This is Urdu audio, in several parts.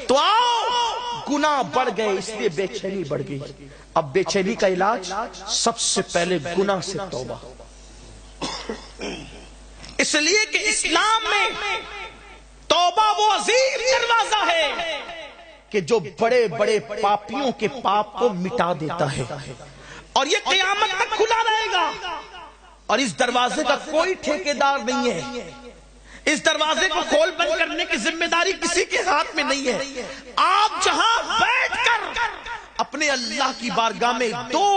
تو آؤ گناہ بڑھ گئے اس لیے بے چینی بڑھ گئی. اب بے چینی کا علاج سب سے پہلے گناہ سے توبہ. اس لیے کہ اسلام میں توبہ وہ عظیم دروازہ ہے کہ جو بڑے بڑے پاپیوں کے پاپ کو مٹا دیتا ہے اور یہ قیامت تک کھلا رہے گا. اور اس دروازے کا کوئی ٹھیکیدار نہیں ہے. اس دروازے کو کھول بند کرنے کی ذمہ داری کسی کے ہاتھ میں نہیں ہے. آپ جہاں بیٹھ کر اپنے اللہ کی بارگاہ میں دو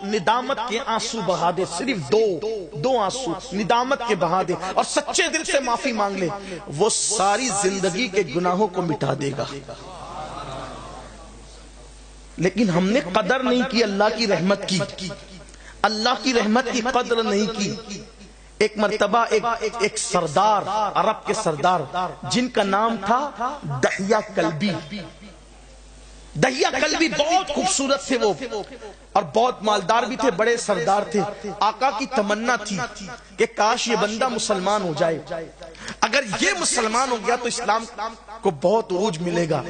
ندامت کے آنسو بہا دے, صرف دو آنسو ندامت کے بہا دے اور سچے دل سے معافی مانگ لے, وہ ساری زندگی کے گناہوں کو مٹا دے گا. لیکن ہم نے قدر نہیں کی اللہ کی رحمت کی, اللہ کی رحمت کی قدر نہیں کی. ایک مرتبہ ایک سردار, عرب کے سردار جن کا نام تھا دحیہ کلبی. دحیہ کلبی بہت خوبصورت تھے وہ اور بہت مالدار بھی تھے, بڑے سردار تھے. آقا کی تمنا تھی کہ کاش یہ بندہ مسلمان ہو جائے, اگر یہ مسلمان ہو گیا تو اسلام کو بہت عروج ملے گا.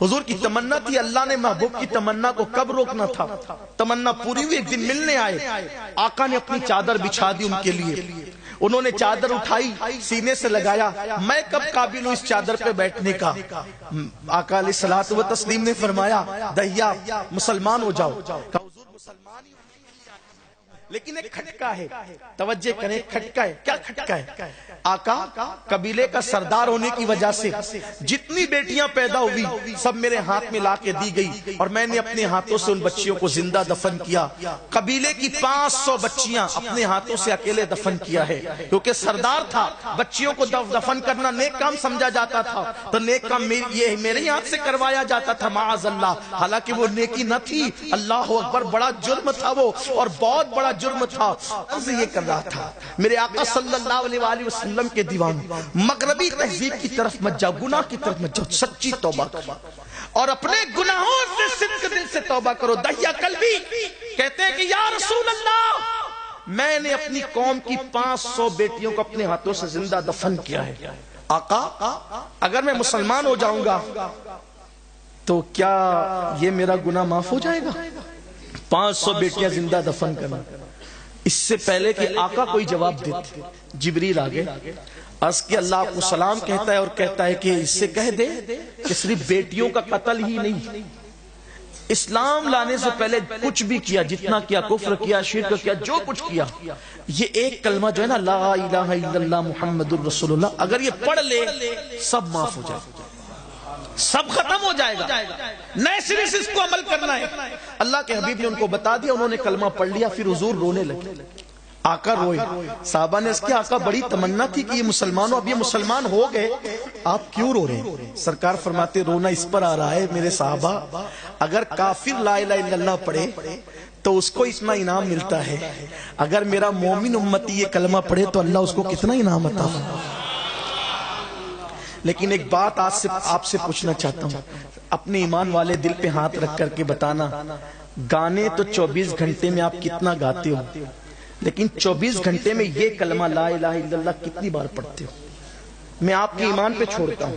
حضور کی تمنا تھی, اللہ نے محبوب کی تمنا کو کب روکنا تھا. تمنا پوری ہوئی, ایک دن ملنے آئے. آقا نے اپنی چادر بچھا دی ان کے لیے. انہوں نے چادر اٹھائی, سینے سے لگایا, میں کب قابل ہوں اس چادر پہ بیٹھنے کا. آقا علیہ الصلوۃ والتسلیم نے فرمایا دحیہ مسلمان ہو جاؤ. حضور مسلمان ہی لیکن ایک کھٹکا ہے, توجہ کریں, کھٹکا ہے. کیا کھٹکا ہے؟ آقا قبیلے کا سردار ہونے کی وجہ سے جتنی بیٹیاں پیدا ہوئی سب میرے ہاتھ میں لا کے دی گئی اور میں نے اپنے ہاتھوں سے ان بچیوں کو زندہ دفن کیا. قبیلے کی 500 بچیاں اپنے ہاتھوں سے اکیلے دفن کیا ہے, کیونکہ سردار تھا. بچیوں کو دفن کرنا نیک کام سمجھا جاتا تھا, تو نیک کام یہ میرے ہاتھ سے کروایا جاتا تھا معاذ اللہ. حالانکہ وہ نیکی نہ تھی, اللہ اکبر, بڑا جرم تھا وہ, اور بہت بڑا جرم تھا. عرض یہ کر رہا تھا میرے آقا صلی اللہ علیہ وآلہ وسلم کے دیوان, مغربی تہذیب کی طرف مت جاؤ, گناہ کی طرف مت جاؤ, سچی توبہ کرو اور اپنے گناہوں سے صدق دل سے توبہ کرو. دحیہ کلبی کہتے ہیں کہ یا رسول اللہ میں نے اپنی قوم کی 500 بیٹیوں کو اپنے ہاتھوں سے زندہ دفن کیا ہے. آقا اگر میں مسلمان ہو جاؤں گا تو کیا یہ میرا گناہ معاف ہو جائے گا؟ 500 بیٹیاں زندہ دفن کرنا. اس سے پہلے کہ آقا کوئی جواب دیتے جبریل آگے, عرض کہ اللہ آپ کو سلام کہتا ہے اور کہتا ہے کہ اس سے کہہ دے کہ صرف بیٹیوں کا قتل ہی نہیں, اسلام لانے سے پہلے کچھ بھی کیا, جتنا کیا, کفر کیا, شرک کیا, جو کچھ کیا, یہ ایک کلمہ جو ہے نا لا الہ الا اللہ محمد الرسول اللہ, اگر یہ پڑھ لے سب معاف ہو جائے, سب ختم ہو جائے گا. نئے سرے سے اس کو عمل کرنا ہے. اللہ کے حبیب نے ان کو بتا دیا, انہوں نے کلمہ پڑھ لیا. پھر حضور رونے لگے, آقا روئے. صحابہ نے اس کی آقا بڑی تمنا تھی کہ یہ مسلمان ہو, اب یہ مسلمان ہو گئے, آپ کیوں رو رہے ہیں؟ سرکار فرماتے رونا اس پر آ رہا ہے میرے صحابہ, اگر کافر لا الہ الا اللہ پڑھے تو اس کو اتنا انعام ملتا ہے, اگر میرا مومن امتی یہ کلمہ پڑھے تو اللہ اس کو کتنا انعام عطا فرمائے. لیکن ایک بات آج آپ سے پوچھنا چاہتا ہوں, اپنے ایمان والے دل پہ ہاتھ رکھ کر کے بتانا, گانے تو 24 گھنٹے میں آپ کتنا گاتے ہو, لیکن 24 گھنٹے میں یہ کلمہ لا الہ الا اللہ کتنی بار پڑھتے ہو؟ میں آپ کے ایمان پہ چھوڑتا ہوں.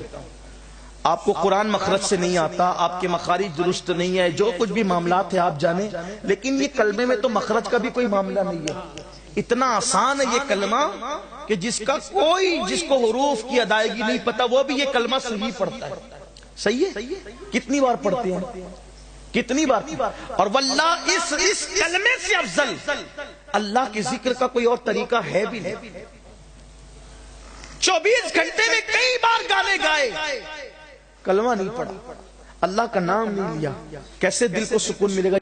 آپ کو قرآن مخرج سے نہیں آتا, آپ کے مخارج درست نہیں ہے, جو کچھ بھی معاملات ہیں آپ جانے, لیکن یہ کلمے میں تو مخرج کا بھی کوئی معاملہ نہیں ہے. اتنا آسان ہے یہ کلمہ کہ جس کو حروف کی ادائیگی نہیں پتا وہ بھی یہ کلمہ صحیح پڑھتا ہے. صحیح ہے؟ کتنی بار پڑھتے ہیں, کتنی بار. اور واللہ اس کلمے سے افضل اللہ کے ذکر کا کوئی اور طریقہ ہے بھی نہیں. 24 گھنٹے میں کئی بار گانے گائے, کلمہ نہیں پڑھا, اللہ کا نام نہیں لیا, کیسے دل کو سکون ملے گا؟